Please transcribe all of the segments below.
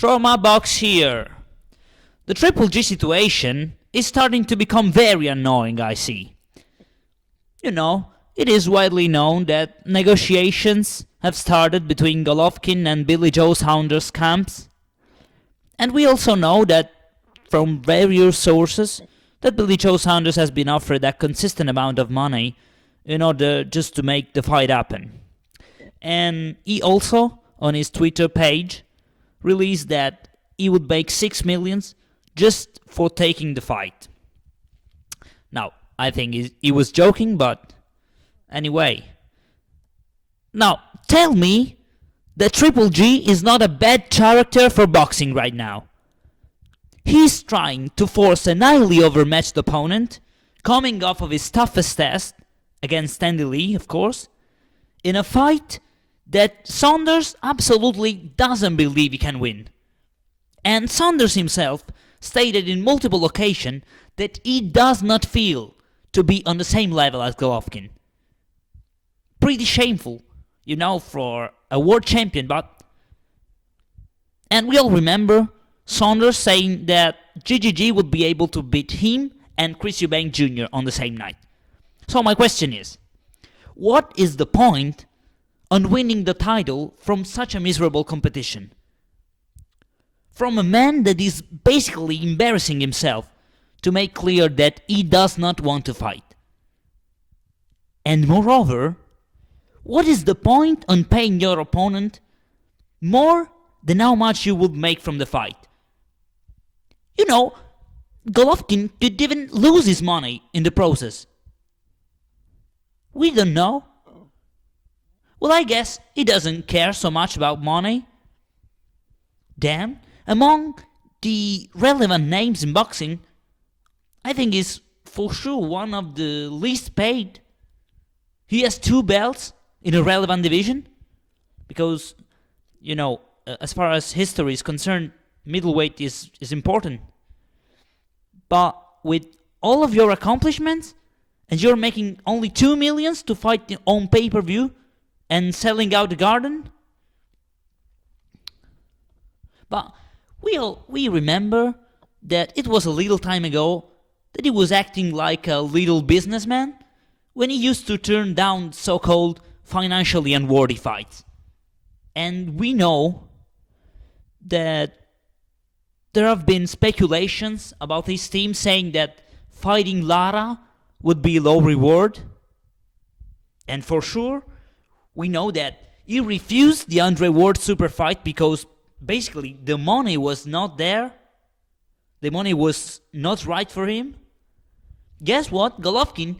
Trauma box here. The Triple G situation is starting to become very annoying, I see. You know, it is widely known that negotiations have started between Golovkin and Billy Joe Saunders camps. And we also know that from various sources that Billy Joe Saunders has been offered a consistent amount of money in order just to make the fight happen. And he also, on his Twitter page, released that he would make 6 millions just for taking the fight. Now, I think he was joking, but anyway. Now, tell me that Triple G is not a bad character for boxing right now. He's trying to force an highly overmatched opponent, coming off of his toughest test, against Andy Lee, of course, in a fight that Saunders absolutely doesn't believe he can win. And Saunders himself stated in multiple occasions that he does not feel to be on the same level as Golovkin. Pretty shameful, you know, for a world champion, but... And we all remember Saunders saying that Ggg would be able to beat him and Chris Eubank Jr. on the same night. So my question is, what is the point on winning the title from such a miserable competition? From a man that is basically embarrassing himself to make clear that he does not want to fight. And moreover, what is the point on paying your opponent more than how much you would make from the fight? You know, Golovkin could even lose his money in the process. We don't know. Well, I guess he doesn't care so much about money. Damn, among the relevant names in boxing, I think he's for sure one of the least paid. He has 2 belts in a relevant division. Because, you know, as far as history is concerned, middleweight is important. But with all of your accomplishments, and you're making only 2 millions to fight on pay-per-view and selling out the garden? But we remember that it was a little time ago that he was acting like a little businessman when he used to turn down so-called financially unworthy fights. And we know that there have been speculations about his team saying that fighting Lara would be low reward. And for sure, we know that he refused the Andre Ward super fight because basically the money was not there. The money was not right for him. Guess what? Golovkin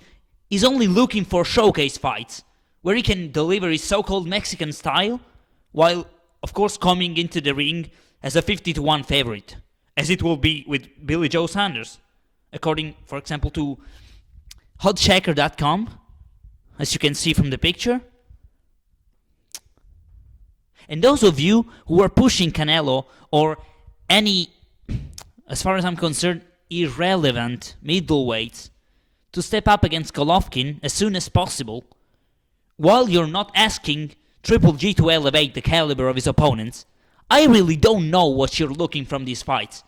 is only looking for showcase fights where he can deliver his so-called Mexican style while, of course, coming into the ring as a 50-1 favorite, as it will be with Billy Joe Saunders, according, for example, to hotchecker.com, as you can see from the picture. And those of you who are pushing Canelo or any, as far as I'm concerned, irrelevant middleweights to step up against Golovkin as soon as possible, while you're not asking Triple G to elevate the caliber of his opponents, I really don't know what you're looking from these fights.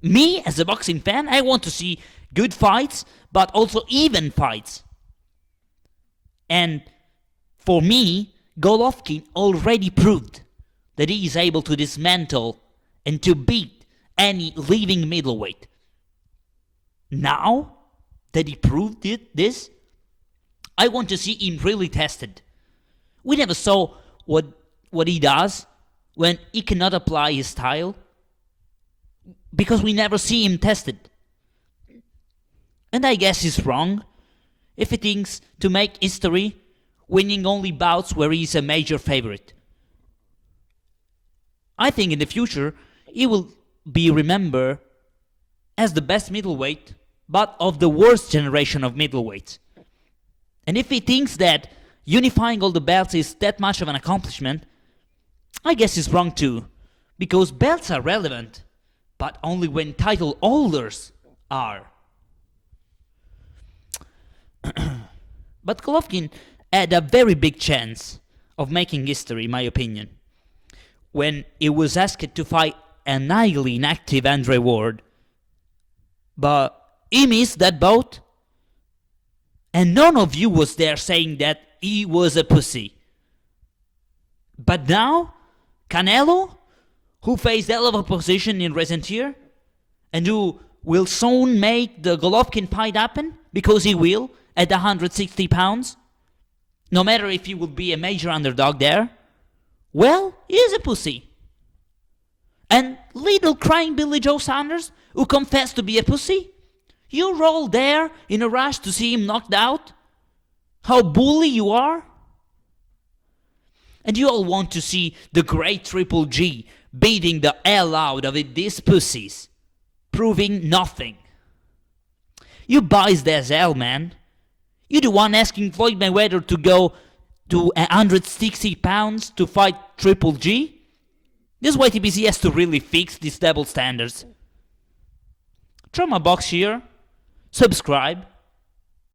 Me, as a boxing fan, I want to see good fights, but also even fights. And for me, Golovkin already proved that he is able to dismantle and to beat any living middleweight. Now that he proved this, I want to see him really tested. We never saw what he does when he cannot apply his style, because we never see him tested. And I guess he's wrong if he thinks to make history winning only bouts where he's a major favorite. I think in the future he will be remembered as the best middleweight, but of the worst generation of middleweights. And if he thinks that unifying all the belts is that much of an accomplishment, I guess he's wrong too, because belts are relevant, but only when title holders are. But Golovkin had a very big chance of making history, in my opinion. when he was asked to fight an highly inactive Andre Ward. But he missed that boat. And none of you was there saying that he was a pussy. But now, Canelo, who faced hell of a position in recent year, and who will soon make the Golovkin fight happen, because he will, at 160 pounds, no matter if he will be a major underdog there, well, he is a pussy. And little crying Billy Joe Saunders, who confessed to be a pussy, you roll there in a rush to see him knocked out? How bully you are? And you all want to see the great Triple G beating the hell out of these pussies, proving nothing. You biased as hell, man. You the one asking Floyd Mayweather to go to 160 pounds to fight Triple G? This is why TBC has to really fix these double standards. Trauma Box here. Subscribe.